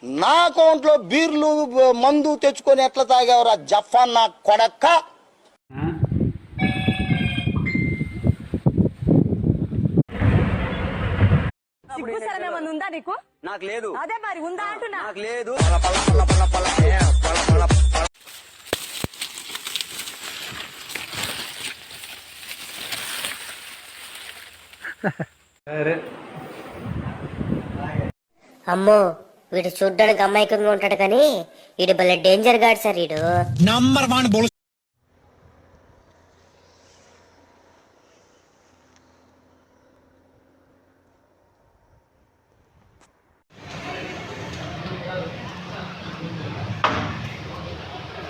నా అకౌంట్లో బీర్లు మందు తెచ్చుకొని ఎట్లా తాగేవరా జఫాన్ నా కొడక్క. ఉందా నీకు? నాకు లేదు. అదే మరి ఉందా అంటున్నా. నాకు లేదు. అమ్మో వీడు చూడ్డానికి అమాయకంగా ఉంటాడు కానీ వీడు భలే డేంజర్ గాడు సార్. వీడు నంబర్ 1